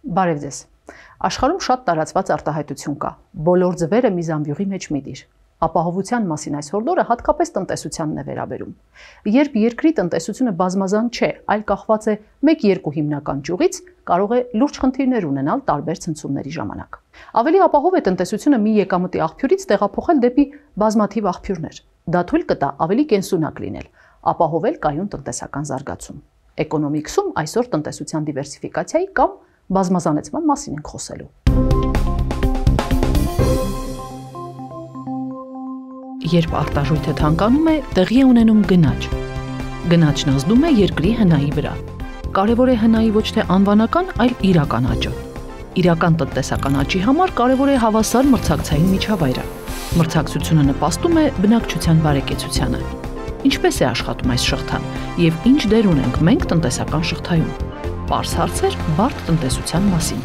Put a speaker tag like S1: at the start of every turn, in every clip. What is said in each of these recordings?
S1: Բարև ձեզ։ Աշխարհում շատ տարածված արտահայտություն կա։ Բոլոր ձվերը մի զամբյուղի մեջ մի դիր։ Ապահովության մասին այս հորդորը հատկապես տնտեսությանն է վերաբերում։ Երբ երկրի տնտեսությունը բազմազան չէ, այլ կախված է 1-2 հիմնական ճյուղից, կարող է լուրջ խնդիրներ ունենալ տարբեր ցնցումների ժամանակ։ Ավելի ապահով է տնտեսությունը մի եկամտի աղբյուրից տեղափոխել դեպի բազմաթիվ աղբյուրներ։ Դա թույլ կտա ավելի կենսունակ լինել, ապահովել կայուն տնտեսական զարգացում։ Էկոնոմիկսում այսօր տնտեսության դիվերսիֆիկացիայի կամ բազմազանեցման մասին ենք խոսելու։ Երբ արտարժույթը թանկանում է, տեղի է ունենում գնաճ։ Գնաճն ազդում է երկրի հնայի վրա։ Կարևոր է հնայի ոչ թե անվանական, այլ իրական աճը։ Իրական տնտեսական աճի համար կարևոր է հավասար մրցակցային միջավայրը։ Մրցակցությունը նպաստում է բնակչության բարեկեցությանը։ Ինչպես է աշխատում այս շղթան եւ ինչ դեր ունենք մենք տնտեսական շղթայում։ Պարզ հարցեր բարդ տնտեսության մասին։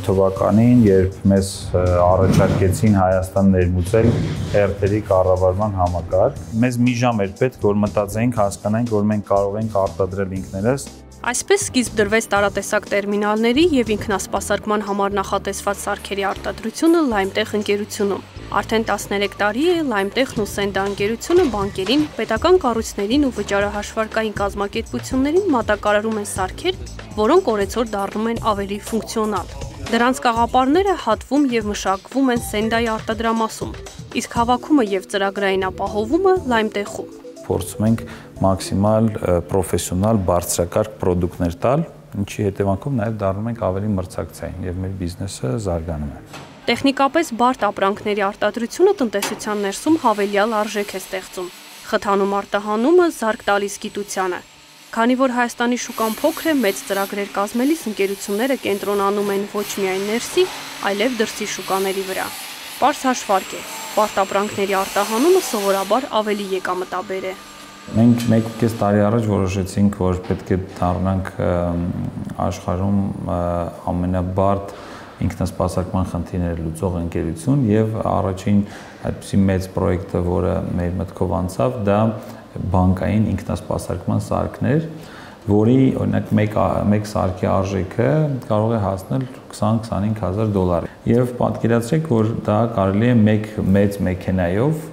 S2: թվականին, երբ մեզ առաջարկեցին Հայաստան ներմուծել հերթերի կառավարման համակարգ, մեզ մի ժամ էր պետք, որ մտածեինք, հասկանանք, որ մենք կարող ենք արտադրել ինքներս։
S3: Այսպես սկիզբ դրվեց տարատեսակ տերմինալների եւ ինքնասպասարկման համար նախատեսված սարքերի արտադրությունը Լայմտեղ ընկերությունում։ Արդեն 13 տարի է Լայմտեղն ու Սենդա ընկերությունը բանկերին, պետական կառույցներին ու վճարահաշվարկային կազմակերպություններին մատակարարում են սարքեր, որոնք օրեցօր դառնում են ավելի ֆունկցիոնալ։ Դրանց կաղապարները հատվում եւ մշակվում են Սենդայի արտադրամասում, իսկ հավաքումը եւ ծրագրային ապահովումը Լայմտեղում։
S2: Փորձում ենք մաքսիմալ պրոֆեսիոնալ բարձրակարգ պրոդուկտներ տալ, ինչի հետևանքով նաև դառնում ենք ավելի մրցակցային եւ մեր բիզնեսը զարգանում է։
S3: Տեխնիկապես բարդ ապրանքների արտադրությունը տնտեսության ներսում հավելյալ արժեք է ստեղծում։ Խթանում արտահանումը զարգ տալիս գիտությանը։ Քանի որ Հայաստանի շուկան փոքր է, մեծ ծրագրեր կազմելիս ընկերությունները կենտրոնանում են ոչ միայն ներսի, այլև դրսի շուկաների վրա։ Պարզ հաշվարկ է, բարդ ապրանքների արտահանումը սովորաբար ավելի եկամտաբեր է։
S2: Մենք 1.5 տարի առաջ որոշեցինք, որ պետք է դառնանք աշխարհում ամենաբարդ ինքնասպասարկման խնդիրները լուծող ընկերություն եւ առաջին այդպիսի մեծ պրոյեկտը, որը մեր մտքով անցավ, դա բանկային ինքնասպասարկման սարքներ, որի օրինակ մեկ սարքի արժեքը կարող է հասնել $20,000-25,000։ Եվ պատկերացրեք, որ դա կարելի է մեկ մեծ մեքենայով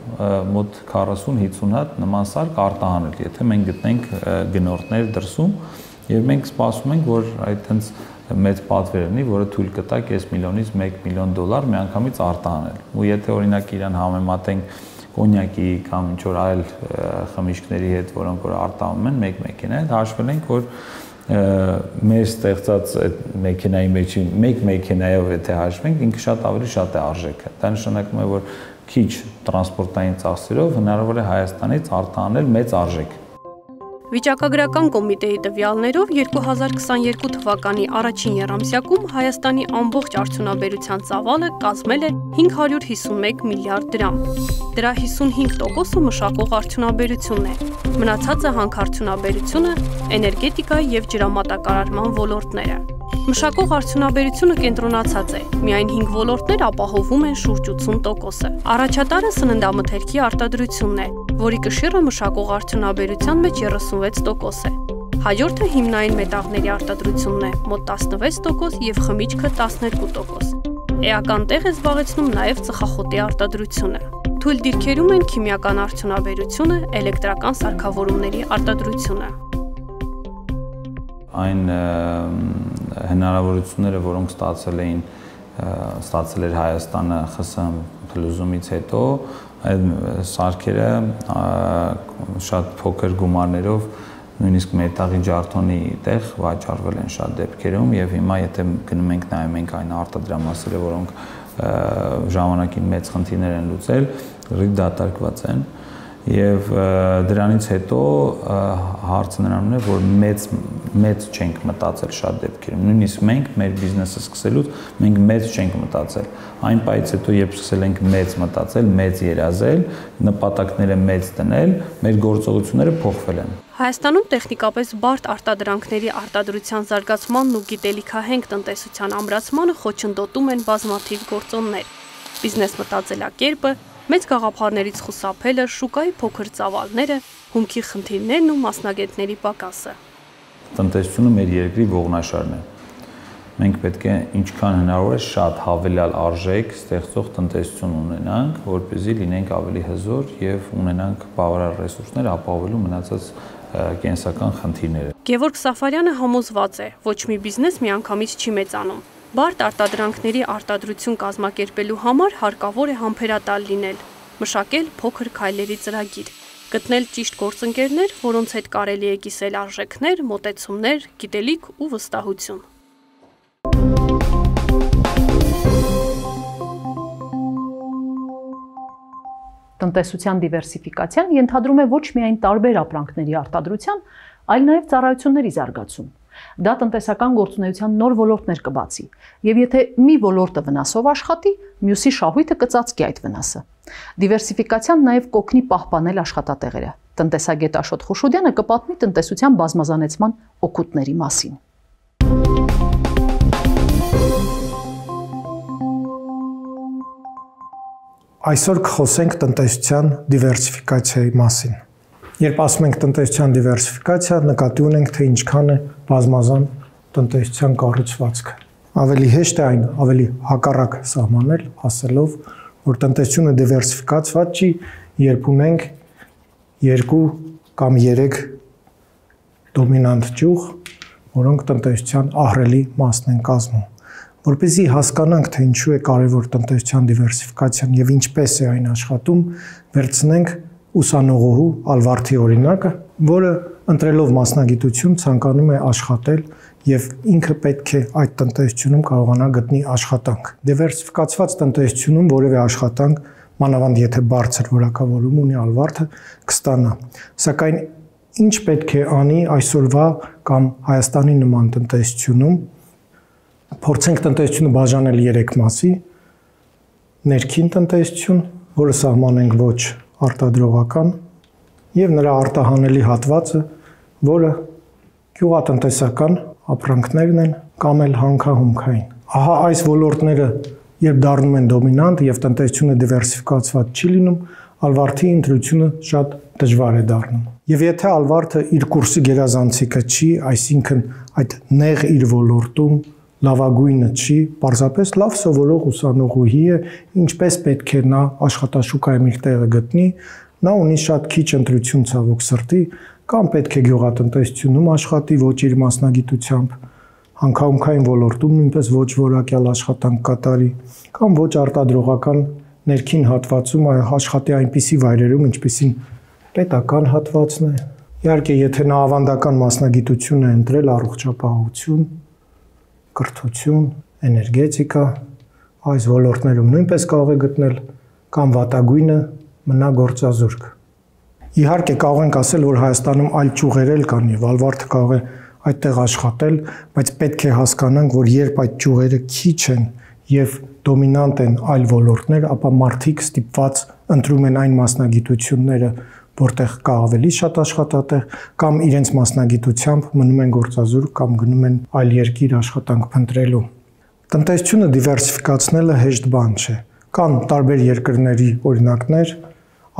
S2: մոտ 40-50 հատ նման սարք արտահանել, եթե մենք գտնենք գնորդներ դրսում, եւ մենք սպասում ենք, որ այդ հենց մեծ պատվեր լինի, որը թույլ կտա $500,000-ից $1 միլիոն միանգամից արտահանել։ Ու եթե օրինակ իրան համեմատենք կոնյակի կամ ինչ-որ այլ խմիչքների հետ, որոնք որ արտահանում են մեկ մեքենա, հաշվել ենք, որ մեր ստեղծած այդ մեքենայի մեջ մեկ մեքենայով եթե հաշվենք, ինքը շատ է արժեքը։ Դա նշանակում է, որ քիչ տրանսպորտային ծախսերով հնարավոր է Հայաստանից արտահանել մեծ արժեք։
S3: Վիճակագրական կոմիտեի տվյալներով 2022 թվականի առաջին եռամսյակում Հայաստանի ամբողջ արդյունաբերության ծավալը կազմել է 551 միլիարդ դրամ։ Դրա 55%-ը մշակող արդյունաբերությունն է, մնացածը հանքարդյունաբերությունը, էներգետիկայի եւ ջրամատակարարման ոլորտները։ Մշակող արդյունաբերությունը կենտրոնացած է, միայն 5 ոլորտներ ապահովում են շուրջ 80%-ը։ Առաջատարը սննդամթերքի արտադրությունն է, որի կշիռը մշակող արդյունաբերության մեջ 36% է։ Հաջորդը հիմնային մետաղների արտադրությունն է, մոտ 16% եւ խմիչքը 12%։ Էական տեղ է զբաղեցնում նաեւ ծխախոտի արտադրությունը։ Թույլ դիրքերում են քիմիական արդյունաբերությունը, էլեկտրական սարքավորումների արտադրությունը։
S2: Այն հնարավորությունները, որոնք ստացել էր Հայաստանը ԽՍՀՄ փլուզումից հետո, այդ սարքերը շատ փոքր գումարներով նույնիսկ մետաղի ջարդոնի տեղ վաճառվել են շատ դեպքերում եւ հիմա եթե գնում ենք նայում ենք այն արտադրամասերը, որոնք ժամանակին մեծ խնդիրներ են լուծել, լրիվ դատարկված են եւ դրանից հետո հարցը նրանում է, որ մեծ չենք մտածել շատ դեպքերում։ Նույնիսկ մենք մեր բիզնեսը սկսելուց մենք մեծ չենք մտածել։ Այն պայից հետո երբ սկսել ենք մեծ մտածել, մեծ երազել, նպատակները մեծ դնել, մեր գործողությունները փոխվել են։
S3: Հայաստանում տեխնիկապես բարդ արտադրանքների արտադրության զարգացմանն ու գիտելիքահենք տնտեսության ամրացմանը խոչընդոտում են բազմաթիվ գործոններ։ Բիզնես մտածելակերպը, մեծ գաղափարներից խուսափելը, շուկայի փոքր ծավալները, հումքի խնդիրներն ու մասնագետների պակասը։
S2: Տնտեսությունը մեր երկրի ողնաշարն է։ Մենք պետք է ինչքան հնարավոր է շատ հավելյալ արժեք ստեղծող տնտեսություն ունենանք, որպեսզի լինենք ավելի հզոր եւ ունենանք բավարար ռեսուրսներ ապահովելու մնացած կենսական խնդիրները։
S3: Գևորգ Սաֆարյանը համոզված է, ոչ մի բիզնես միանգամից չի մեծանում։ Բարդ արտադրանքների արտադրություն կազմակերպելու համար հարկավոր է համբերատար լինել, մշակել փոքր քայլերի ծրագիր, գտնել ճիշտ գործընկերներ, որոնց հետ կարելի է կիսել արժեքներ, մոտեցումներ, գիտելիք ու վստահություն։
S1: Տնտեսության դիվերսիֆիկացիան ենթադրում է ոչ միայն տարբեր ապրանքների արտադրության, այլ նաև ծառայությունների զարգացում։ Դա տնտեսական գործունեության նոր ոլորտներ կբացի, եւ եթե մի ոլորտը վնասով աշխատի, մյուսի շահույթը կծածկի այդ վնասը։ Դիվերսիֆիկացիան նաև կօգնի պահպանել աշխատատեղերը։ Տնտեսագետ Աշոտ Խուշուդյանը կպատմի տնտեսության բազմազանեցման օգուտների մասին։
S4: Այսօր կխոսենք տնտեսության դիվերսիֆիկացիայի մասին։ Երբ ասում ենք տնտեսության դիվերսիֆիկացիա, նկատի ունենք, թե ինչքան է բազմազան տնտեսության կառուցվածքը։ Ավելի հեշտ է այն ավելի հակառակ սահմանել, ասելով, որ տնտեսությունը դիվերսիֆիկացված չի, երբ ունենք 2 կամ 3 դոմինանտ ճյուղ, որոնք տնտեսության ահռելի մասն են կազմում։ Որպեսզի հասկանանք, թե ինչու է կարևոր տնտեսության դիվերսիֆիկացիան եւ ինչպես է այն աշխատում, վերցնենք ուսանողուհու Ալվարդի օրինակը, որը ընտրելով մասնագիտություն ցանկանում է աշխատել եւ ինքը պետք է այդ տնտեսությունում կարողանա գտնի աշխատանք։ Դիվերսիֆիկացված տնտեսությունում որևէ աշխատանք, մանավանդ եթե բարձր որակավորում ունի Ալվարդը, կստանա։ Սակայն ինչ պետք է անի այսօրվա կամ Հայաստանի նման տնտեսությունում, փորձենք տնտեսությունը բաժանել 3 մասի. ներքին տնտեսություն, որը սահմանենք ոչ արտադրողական, եւ նրա արտահանելի հատվածը, որը գյուղատնտեսական ապրանքներն են կամ էլ հանքահումքային։ Ահա այս ոլորտները երբ դառնում են դոմինանտ եւ տնտեսությունը դիվերսիֆիկացված չի լինում, Ալվարդի ընտրությունը շատ դժվար է դառնում։ Եվ եթե Ալվարդը իր կուրսի գերազանցիկը չի, այսինքն այդ նեղ իր ոլորտում լավագույնը չի, պարզապես լավ սովորող ուսանողուհի է, ինչպես պետք է նա աշխատաշուկայում իր տեղը գտնի, նա ունի շատ քիչ ընտրություն ցավոք սրտի, կամ պետք է գյուղատնտեսությունում աշխատի ոչ իր մասնագիտությամբ, հանքահումքային ոլորտում նույնպես ոչ որակյալ աշխատանք կատարի, կամ ոչ արտադրողական ներքին հատվածում աշխատի այնպիսի վայրերում, ինչպիսին պետական հատվածն է։ Իհարկե, եթե նա ավանդական մասնագիտություն է ընտրել առողջապահություն, կրթություն, էներգետիկա, այս ոլորտներում նույնպես կարող է գտնել կամ վատագույնը մնա գործազուրկ։ Իհարկե կարող ենք ասել, որ Հայաստանում այլ ճյուղեր էլ կան եւ Ալվարդը կարող է այդտեղ աշխատել, բայց պետք է հասկանանք, որ երբ այդ ճյուղերը քիչ են եւ դոմինանտ են այլ ոլորտներ, ապա մարդիկ ստիպված ընտրում են այն մասնագիտությունները, որտեղ կա ավելի շատ աշխատատեղ, կամ իրենց մասնագիտությամբ մնում են գործազուրկ կամ գնում են այլ երկիր աշխատանք փնտրելու։ Տնտեսությունը դիվերսիֆիկացնելը հեշտ բան չէ։ Կան տարբեր երկրների օրինակներ,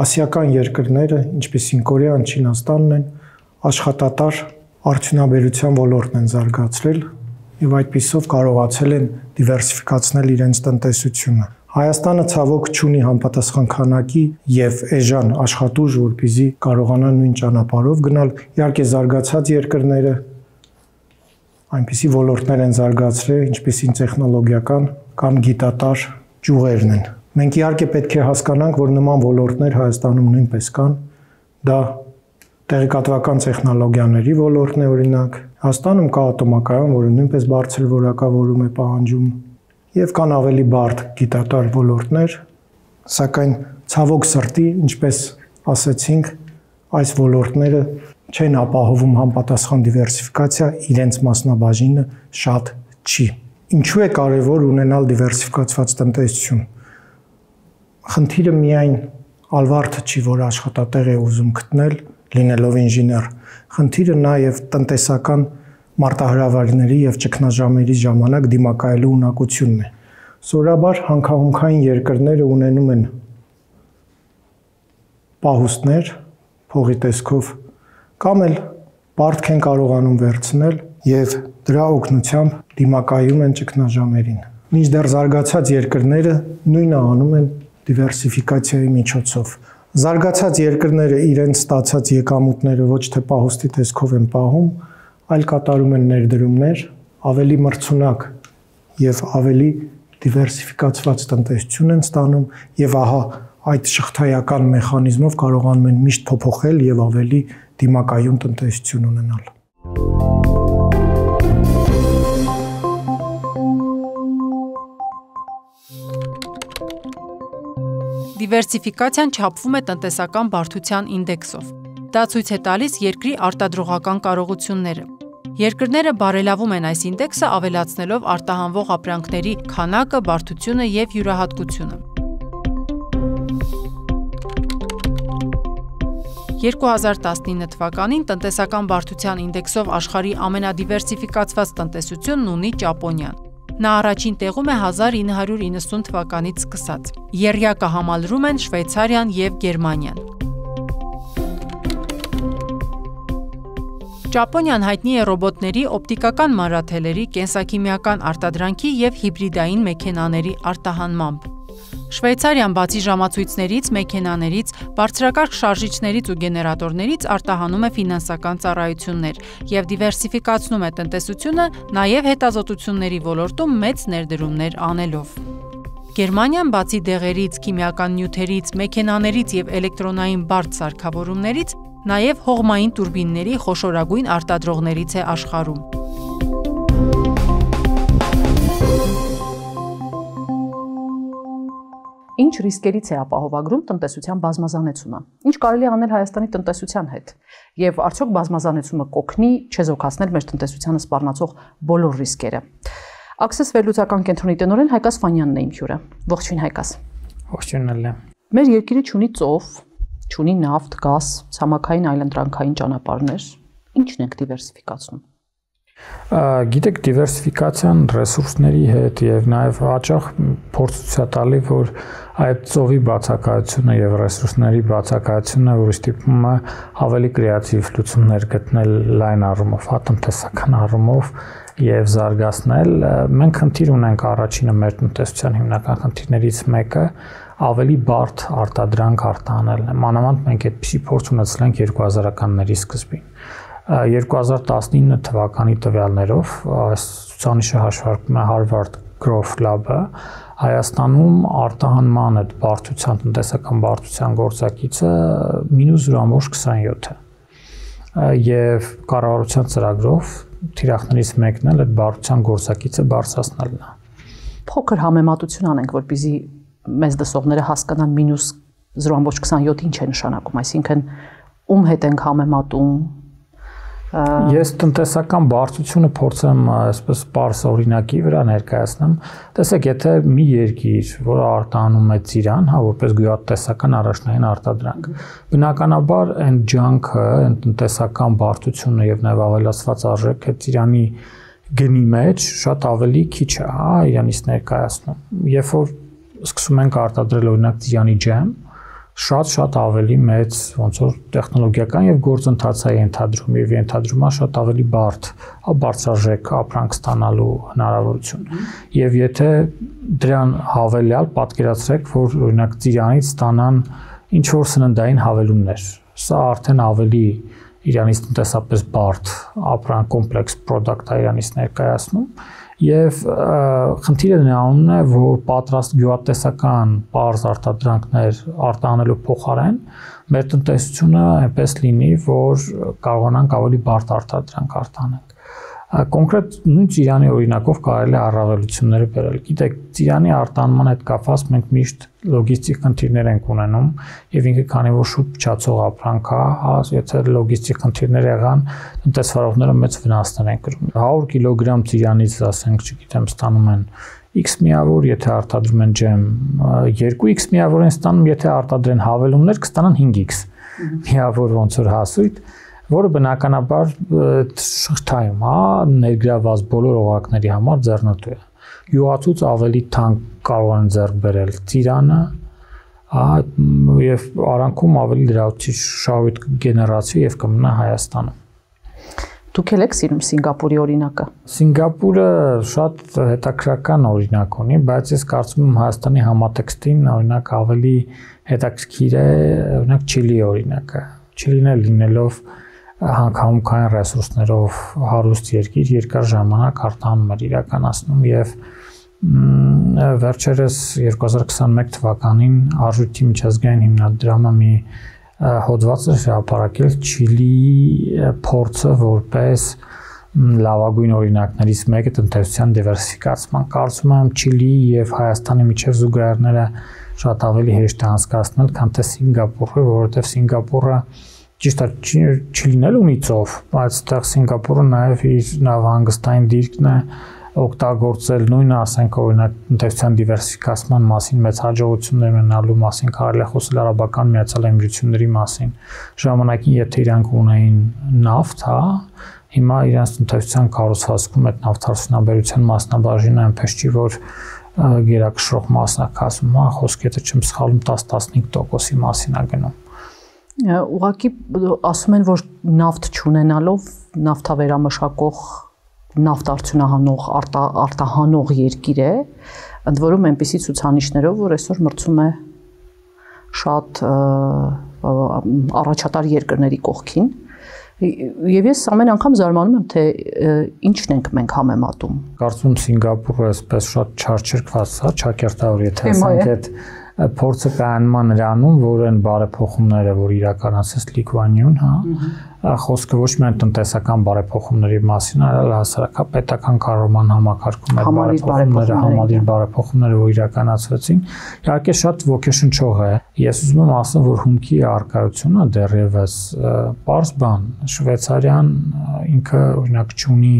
S4: ասիական երկրները, ինչպիսին Կորեան, Չինաստանն են, աշխատատար արդյունաբերության ոլորտն են զարգացրել եւ այդպիսով կարողացել են դիվերսիֆիկացնել իրենց տնտեսությունը։ Հայաստանը ցավոք չունի համապատասխան քանակի եւ էժան աշխատուժ, որպեսզի կարողանա նույն ճանապարհով գնալ։ Իհարկե զարգացած երկրները այնպիսի ոլորտներ են զարգացրել, ինչպիսին տեխնոլոգիական կամ գիտատար ճյուղերն են։ Մենք իհարկե պետք է հասկանանք, որ նման ոլորտներ Հայաստանում նույնպես կան։ Դա տեղեկատվական տեխնոլոգիաների ոլորտն է օրինակ։ Հայաստանում կա ատոմակայան, որը նույնպես բարձր որակավորում է պահանջում, եւ կան ավելի բարդ գիտատար ոլորտներ, սակայն ցավոք սրտի, ինչպես ասացինք, այս ոլորտները չեն ապահովում համապատասխան դիվերսիֆիկացիա, իրենց մասնաբաժինը շատ չի։ Ինչու է կարևոր ունենալ դիվերսիֆիկացված տնտեսություն։ Խնդիրը միայն Ալվարդը չի, որ աշխատատեղ է ուզում գտնել, լինելով ինժեներ, խնդիրը նաև տնտեսական մարտահրավերների եւ ճգնաժամերի ժամանակ դիմակայելու ունակությունն է։ Սովորաբար հանքահունքային երկրները ունենում են պահուստներ փողի տեսքով կամ էլ պարտք են կարողանում վերցնել եւ դրա օգնությամբ դիմակայում են ճգնաժամերին։ Մինչդեռ զարգացած երկրները նույնը անում են դիվերսիֆիկացիայի միջոցով։ Զարգացած երկրները իրենց ստացած եկամուտները ոչ թե պահուստի տեսքով են պահում, այլ կատարում են ներդրումներ, ավելի մրցունակ եւ ավելի դիվերսիֆիկացված տնտեսություն են ստանում եւ ահա այդ շղթայական մեխանիզմով կարողանում են միշտ փոփոխել եւ ավելի դիմակայուն տնտեսություն ունենալ։
S5: Դիվերսիֆիկացիան չափվում է տնտեսական բարդության ինդեքսով։ Դա ցույց է տալիս երկրի արտադրողական կարողությունները։ Երկրները բարելավում են այս ինդեքսը ավելացնելով արտահանվող ապրանքների քանակը, բարդությունը եւ յուրահատկությունը։ 2019 թվականին տնտեսական բարդության ինդեքսով աշխարհի ամենադիվերսիֆիկացված տնտեսությունն ունի Ճապոնիան։ Նա առաջին տեղում է 1990 թվականից սկսած։ Եռյակը համալրում են Շվեյցարիան եւ Գերմանիան։ Ճապոնիան հայտնի է ռոբոտների, օպտիկական մանրաթելերի, կենսաքիմիական արտադրանքի եւ հիբրիդային մեքենաների արտահանմամբ։ Շվեյցարիան բացի ժամացույցներից, մեքենաներից, բարձրակարգ շարժիչներից ու գեներատորներից արտահանում է ֆինանսական ծառայություններ եւ դիվերսիֆիկացնում է տնտեսությունը նաեւ հետազոտությունների ոլորտում մեծ ներդրումներ անելով։ Գերմանիան բացի դեղերից, քիմիական նյութերից, մեքենաներից եւ էլեկտրոնային բարդ սարքավորումներից նաեւ հողմային տուրբինների խոշորագույն արտադրողներից է աշխարհում։
S1: Ինչ ռիսկերից է ապահովագրում տնտեսության բազմազանեցումը։ Ինչ կարելի է անել Հայաստանի տնտեսության հետ։ Եվ արդյոք բազմազանեցումը կօգնի չեզոքացնել մեր տնտեսությանը սպառնացող բոլոր ռիսկերը։ Access վերլուծական կենտրոնի տնօրեն Հայկաս Ֆանյանն է իմ հյուրը։ Ողջույն Հայկաս։
S4: Ողջույն Ալիա։
S1: Մեր երկիրը ունի ծով, ունի նավթ, գազ, ցամաքային այլընտրանքային ճանապարհներ։ Ինչն ենք դիվերսիֆիկացնում։
S6: Գիտեք, դիվերսիֆիկացիան ռեսուրսների հետ եւ նաեւ հաճախ փորձ է տալի, որ այդ ծովի բացակայությունը եւ ռեսուրսների բացակայությունը, որ ստիպում է ավելի կրեատիվ լուծումներ գտնել լայն առումով, տնտեսական առումով եւ զարգացնել։ Մենք խնդիր ունենք առաջինը մեր տնտեսության հիմնական խնդիրներից մեկը ավելի բարդ արտադրանք արտահանելն է։ Մանավանդ մենք այդպիսի փորձ ունեցել ենք 2000-ականների սկզբին։ 2019 թվականի տվյալներով այս ցուցանիշը հաշվարկում է Harvard Growth Lab-ը, Հայաստանում արտահանման այդ բարդության, տնտեսական բարդության գործակիցը -0.27 է։ Եվ կառավարության ծրագրով թիրախներից մեկն էլ այդ բարդության գործակիցը բարձրացնելն է։
S1: Փոքր համեմատություն անենք, որպեսզի մեզ լսողները հասկանան -0.27 ինչ է նշանակում, այսինքն ում հետ ենք համեմատում։
S6: Ես տնտեսական բարդությունը փորձեմ այսպես պարզ օրինակի վրա ներկայացնեմ։ Տեսեք, եթե մի երկիր, որը արտահանում է ծիրան, որպես գյուղատնտեսական առաջնային արտադրանք, բնականաբար այն ջանքը, այն տնտեսական բարդությունը եւ նաեւ ավելացված արժեքը ծիրանի գնի մեջ շատ ավելի քիչ է, իրանից ներկայացնում։ Երբ որ սկսում ենք արտադրել օրինակ ծիրանի ջեմ, շատ ավելի մեծ ոնց որ տեխնոլոգիական եւ գործընթաց է ենթադրում եւ ենթադրում է շատ ավելի բարձրաժեք ապրանք ստանալու հնարավորություն։ Եվ եթե դրան հավելյալ պատկերացրեք, որ օրինակ ծիրանից ստանան ինչ որ սննդային հավելումներ, սա արդեն ավելի իրանից տնտեսապես բարդ ապրանք կոմպլեքս product է իրանից ներկայացնում։ Եվ խնդիրը նրանում է, որ պատրաստ գյուղատնտեսական պարզ արտադրանքներ արտահանելու փոխարեն մեր տնտեսությունը այնպես լինի, որ կարողանանք ավելի բարդ արտադրանք արտահանել։ Կոնկրետ նույն ծիրանի օրինակով կարելի է առավելությունները բերել։ Գիտեք, ծիրանի արտահանման հետ կապված մենք միշտ լոգիստիկ խնդիրներ ենք ունենում եւ ինքը քանի որ շուտ փչացող ապրանք է, եթե լոգիստիկ խնդիրներ եղան, տնտեսվարողները մեծ վնասներ են կրում։ 100 կիլոգրամ ծիրանից, ասենք, չգիտեմ, ստանում են X միավոր, եթե արտադրում են ջեմ, 2X միավոր են ստանում, եթե արտադրեն հավելումներ, կստանան 5X։ միավոր ոնց որ հասույթ, որը բնականաբար շղթայում, ներգրաված բոլոր օղակների համար ձեռնտու է։ Յուղացուց ավելի թանկ կարող են ձեռք բերել ծիրանը, եւ արանքում ավելի լրացուցիչ շահույթ գեներացիա եւ կմնա Հայաստանում։
S1: Դուք եք սիրում Սինգապուրի օրինակը։
S6: Սինգապուրը շատ հետաքրքրական օրինակ ունի, բայց ես կարծում եմ Հայաստանի համատեքստին օրինակ ավելի հետաքրքիր է օրինակ Չիլիի օրինակը։ Չիլին լինելով հանքահամքային ռեսուրսներով հարուստ երկիր, երկար ժամանակ արտահանում էր իրականացնում եւ վերջերս 2021 թվականին Արժույթի միջազգային հիմնադրամը մի հոդված էր հրապարակել Չիլիի փորձը որպես լավագույն օրինակներից մեկը տնտեսության դիվերսիֆիկացման։ Կարծում եմ Չիլիի եւ Հայաստանի միջև զուգահեռները շատ ավելի հեշտ է անցկացնել, քան թե Սինգապուրը, որովհետեւ Սինգապուրը ճիշտ է Չիլին էլ ունի ծով, բայց այդտեղ Սինգապուրը նաեւ իր նավահանգստային դիրքն է օգտագործել նույնը, ասենք օրինակ տնտեսության դիվերսիֆիկացման մասին մեծ հաջողություններ ունենալու մասին կարելի է խոսել Արաբական Միացյալ Էմիրությունների մասին։ Ժամանակին եթե իրանք ունեին նավթ, հիմա իրանց տնտեսության կառուցվածքում այդ նավթարդյունաբերության մասնաբաժինը այնպես չի, որ գերակշռող մասն է կազմում, խոսքը եթե չեմ սխալվում 10-15%-ի մասին է գնում։
S1: Ուղղակի ասում են, որ նավթ չունենալով նավթավերամշակող նավթ արդյունահանող արտահանող երկիր է, ընդ որում այնպիսի ցուցանիշներով, որ այսօր մրցում է շատ առաջատար երկրների կողքին, եւ ես ամեն անգամ զարմանում եմ, թե ինչն ենք մենք համեմատում։
S6: Կարծում եմ Սինգապուրը այսպես շատ չարչրկված է, ճակերտավոր, եթե ասենք այդ փորձը կանոնման նրանում, որ են բարեփոխումները, որ իրականացեց Լիտվանիան, խոսքը ոչ միայն տնտեսական բարեփոխումների մասին, այլ հասարակապետական կառավարման համակարգում այդ բարեփոխումները, համալիր բարեփոխումները, որ իրականացվեցին, իհարկե շատ ոգեշնչող է։ Ես ուզում եմ ասեմ, որ հումքի առկայությունը դեռևս պարզ բան, Շվեյցարիան ինքը օրինակ չունի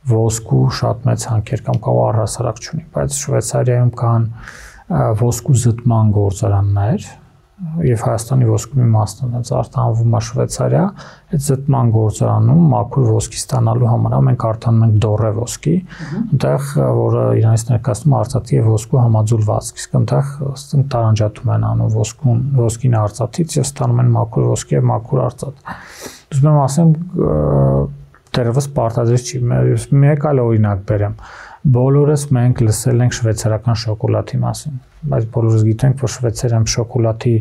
S6: ոսկու շատ մեծ հանքեր կամ կարող առհասարակ չունի, բայց Շվեյցարիայում կան ոսկու զտման գործարաններ եւ Հայաստանի ոսկու մի մասն է արտահանվում է Շվեյցարիա, այդ զտման գործարանում մաքուր ոսկի ստանալու համար մենք արտահանում ենք դորե ոսկի, այնտեղ որը իրանից ներկայացնում արծաթի եւ ոսկու համաձուլվածք, իսկ այնտեղ տարանջատում են անում ոսկին արծաթից եւ ստանում են մաքուր ոսկի եւ մաքուր արծաթ։ Ուզում եմ ասեմ դեռևս պարտադիր չի, մեկ այլ օրինակ բերեմ։ Բոլորս մենք լսել ենք շվեյցարական շոկոլադի մասին, բայց բոլորս գիտենք, որ Շվեյցարիայում շոկոլադի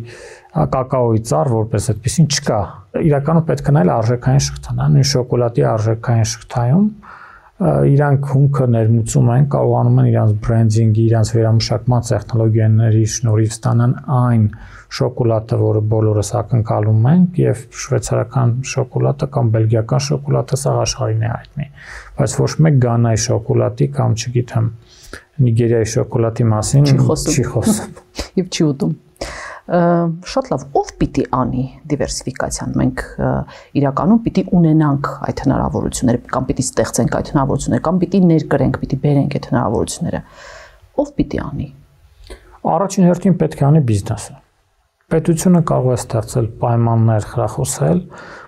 S6: կակաոյի ծառ որպես այդպեսին չկա։ Իրականում պետք է նայել արժեքային շղթան, նույն շոկոլադի արժեքային շղթայում իրանք հումքը ներմուծում են, կարողանում են իրանց բրենդինգի, իրանց վերամշակման տեխնոլոգիաների շնորհիվ ստանան այն շոկոլադը, որը բոլորս ակնկալում ենք, եւ շվեյցարական շոկոլադը կամ բելգիական շոկոլադը սա աշխարհին է հայտնի, բայց ոչ մեկ Գանայի շոկոլադի կամ չգիտեմ Նիգերիայի շոկոլադի մասին չի խոսում
S1: եւ չի ուտում։ Շատ լավ, ով պիտի անի դիվերսիֆիկացիան, մենք իրականում պիտի ունենանք այդ հնարավորությունները կամ պիտի ստեղծենք այդ հնարավորությունները կամ պիտի ներկրենք, պիտի բերենք այդ հնարավորությունները, ով պիտի անի։
S6: Առաջին հերթին պետք է անի բիզնեսը։ Պետությունը կարող է ստեղծել պայմաններ խրախուսել,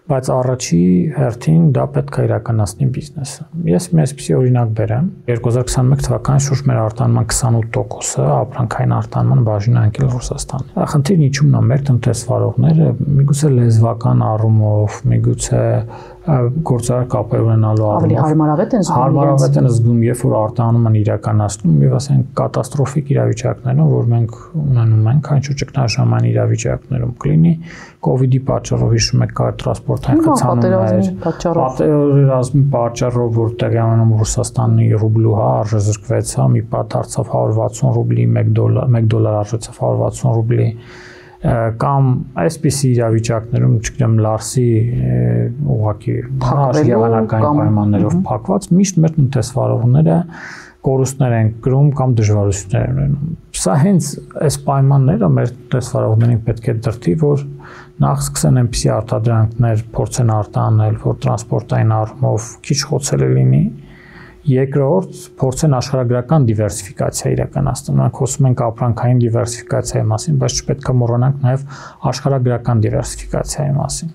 S6: բայց առաջի հերթին դա պետք է իրականացնի բիզնեսը։ Ես մի այսպիսի օրինակ բերեմ։ 2021 թվականին շուրջ մեր արտահանման 28%-ը ապրանքային արտահանման բաժինը ընկել Ռուսաստան։ Խնդիրն ինչու՞մն է, մեր տնտեսվարողները միգուցե լեզվական առումով, միգուցե գործարար կապեր ունենալու
S1: ավելի հարմարավետ են
S6: զգում, երբ որ արտահանում են իրականացնում եւ ասենք կատաստրոֆիկ իրավիճակներում, որ մենք ունենում ենք, այն ճգնաժամային իրավիճակներում կլինի, COVID-ի պատճառով հիշում եք կար տրանսպորտային խցանումներ, պատերազմի պատճառով, որ տեղի ունենում Ռուսաստանի ռուբլու արժը զրկվեց, մի պատ դարձավ 160 ռուբլի, 1 դոլար արժեցավ 160 ռուբլի կամ այսպիսի իրավիճակներում, չգիտեմ, Լարսի ուղղակի եղանակային պայմաններով փակված, միշտ մեր տնտեսվարողները կորուստներ են կրում կամ դժվարություններ են ունենում։ Սա հենց այս պայմանները մեր տնտեսվարողներին պետք է դրդի, որ նախ սկսեն այնպիսի արտադրանքներ փորձեն արտահանել, որ տրանսպորտային առումով քիչ խոցելի լինի, Երկրորդ, փորձեն աշխարհագրական դիվերսիֆիկացիա իրականացնել։ Մենք խոսում ենք ապրանքային դիվերսիֆիկացիայի մասին, բայց չպետք է մոռանանք նաև աշխարհագրական դիվերսիֆիկացիայի մասին։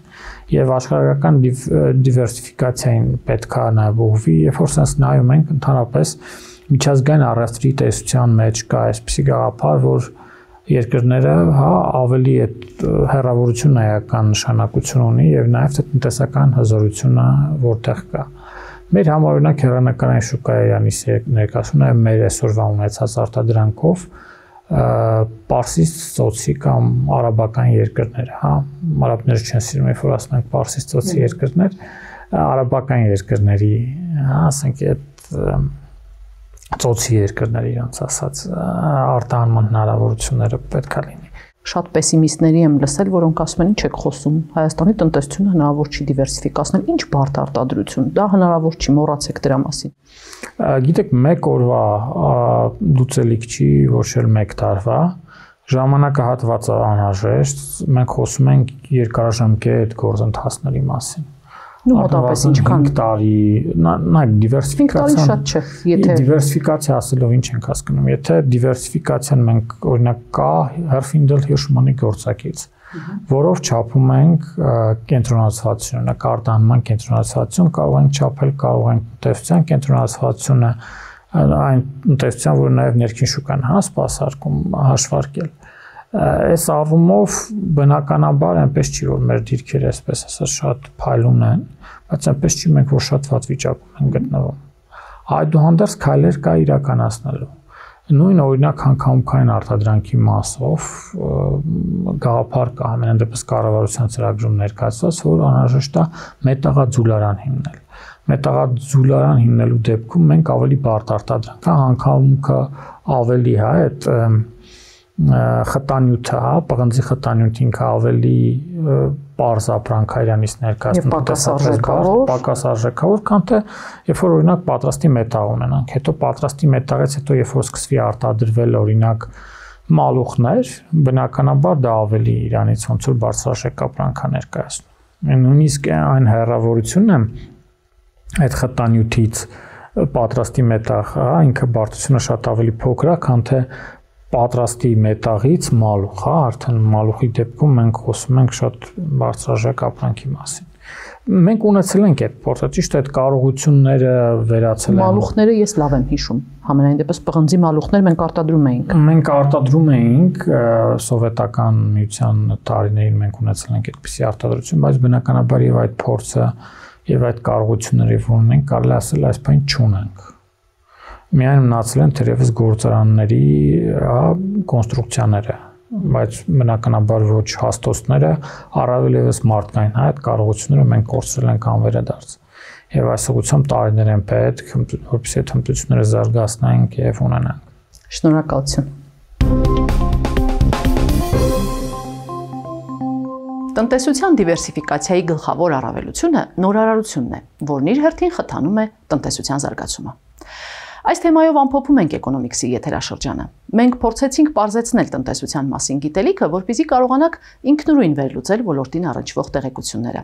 S6: Եվ աշխարհագրական դիվերսիֆիկացիային պետք է նաև ուղղվի, երբ որ sense նայում ենք ընդհանրապես միջազգային առևտրի տեսության մեջ կա այսպիսի գաղափար, որ երկրները ավելի հեռավորություն էական նշանակություն ունի եւ նաեւ տնտեսական հզորությունը որտեղ կա։ Մեր համար օրինակ հեռանկարային շուկայի Իրանից ներկայացումը մեր այսօրվա ունեցած արտադրանքով Պարսից ծոցի կամ արաբական երկրներ, արաբները չեն սիրում, երբ որ ասում ենք Պարսից ծոցի երկրներ, արաբական երկրների, ասենք այդ ծոցի երկրների իրանց ասած արտահանման հնարավորությունները պետք է լինի։
S1: Շատ պեսիմիստների եմ լսել, որոնք ասում են, ինչ եք խոսում, Հայաստանի տնտեսությունը հնարավոր չի դիվերսիֆիկացնել, ինչ բարդ արտադրություն, դա հնարավոր չի, մոռացեք դրա մասին։
S6: Գիտեք, մեկ օրվա լուծելիք չի, ոչ էլ մեկ տարվա, ժամանակահատվածը անհրաժեշտ, մենք խոսում ենք երկարաժամկետ գործընթացների մասին։
S1: Ну, մոտավորապես ինչքան
S6: 5 տարի, նայեք դիվերսիֆիկացիան
S1: շատ չէ, եթե
S6: դիվերսիֆիկացիա ասելով ինչ ենք հասկանում, եթե դիվերսիֆիկացիան մենք օրինակ կա Herfindahl Hirschman-ի գործակից, որով չափում ենք կենտրոնացվածությունը, արտահանման կենտրոնացվածություն, կարող ենք չափել, կարող ենք տնտեսության կենտրոնացվածությունը, այն տնտեսության, որը նաև ներքին շուկան սպասարկում հաշվարկել։ Այս առումով բնականաբար այնպես չի, որ մեր դիրքերը այսպես ասած շատ փայլուն են, բայց այնպես չի մենք որ շատ վատ վիճակում են գտնվում։ Այդուհանդերձ քայլեր կա իրականացնելու։ Նույն օրինակ հանքամուտքային արտադրանքի մասով գաղափար կա ամեն դեպս կառավարության ծրագրում ներկայացված, որ անհրաժեշտ է մետաղաձուլարան հիմնել։ Մետաղաձուլարան հիմնելու դեպքում մենք ավելի բարդ արտադրանք, հանքամուտքը ավելի այդ խտանյութը, պղնձի խտանյութը ինքը ավելի պարզ ապրանք Իրանից ներկայացնում պակաս արժեքավոր, քան թե երբ որ օրինակ պատրաստի մետաղ ունենանք, հետո պատրաստի մետաղից հետո երբ որ սկսվի արտադրվել օրինակ մալուխներ, բնականաբար դա ավելի Իրանից ոնց որ բարձրաշեք ապրանք է ներկայացնում։ Նույնիսկ այն հեռավորությունն է այդ խտանյութից պատրաստի մետաղ, ինքը բարդությունը շատ ավելի փոքր է, քան թե պատրաստի մետաղից մալուխ, արդեն մալուխի դեպքում մենք խոսում ենք շատ բարձրաժեք ապրանքի մասին։ Մենք ունեցել ենք այդ փորձը, ճիշտ է, այդ կարողությունները վերացել են։
S1: Մալուխները ես լավ եմ հիշում, համենայն դեպս պղնձի մալուխներ մենք արտադրում էինք։
S6: Մենք արտադրում էինք սովետական միության տարիներին մենք ունեցել ենք այդպիսի արտադրություն, բայց բնականաբար եւ այդ փորձը եւ այդ կարողությունները, որ ունենք, կարելի ասել այս բան չունենք։ Միայն մնացել են թերևս գործարանների կոնստրուկցիաները, բայց բնականաբար ոչ հաստոցները, առավել ևս մարդկային այդ կարողությունները մենք կորցրել ենք անվերադարձ։ Եվ այս ուղղությամբ տարիներ են պետք, որպեսզի այդ հմտությունները զարգացնենք եւ ունենանք։
S1: Շնորհակալություն։ Տնտեսության դիվերսիֆիկացիայի գլխավոր առավելությունը նորարարությունն է, որն իր հերթին խթանում է տնտեսության զարգացումը։ Այս թեմայով ամփոփում ենք Էկոնոմիքսի եթերաշրջանը։ Մենք փորձեցինք պարզեցնել տնտեսության մասին գիտելիքը, որպեսզի կարողանանք ինքնուրույն վերլուծել ոլորտին առնչվող տեղեկությունները։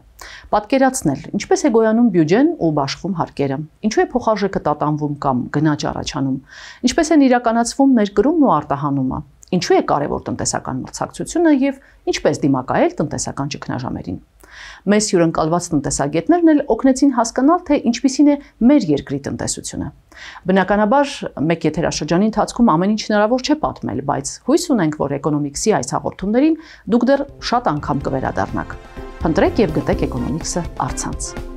S1: Պատկերացնել, ինչպես է գոյանում բյուջեն ու բաշխվում հարկերը, ինչու է փոխարժեքը տատանվում կամ գնաճ առաջանում, ինչպես են իրականացվում ներկրումն ու արտահանումը, ինչու է կարևոր տնտեսական մրցակցությունը եւ ինչպես դիմակայել տնտեսական ճգնաժամերին։ Մեզ հյուրընկալված տնտեսագետներն էլ օգնեցին հասկանալ, թե ինչպիսին է մեր երկրի տնտեսությունը։ Բնականաբար, մեկ եթերաշրջանի ընթացքում ամեն ինչ հնարավոր չէ պատմել, բայց հույս ունենք, որ Էկոնոմիքսի այս հաղորդումներին դուք դեռ շատ անգամ կվերադառնաք։ Փնտրեք եւ գտեք Էկոնոմիքսը առցանց։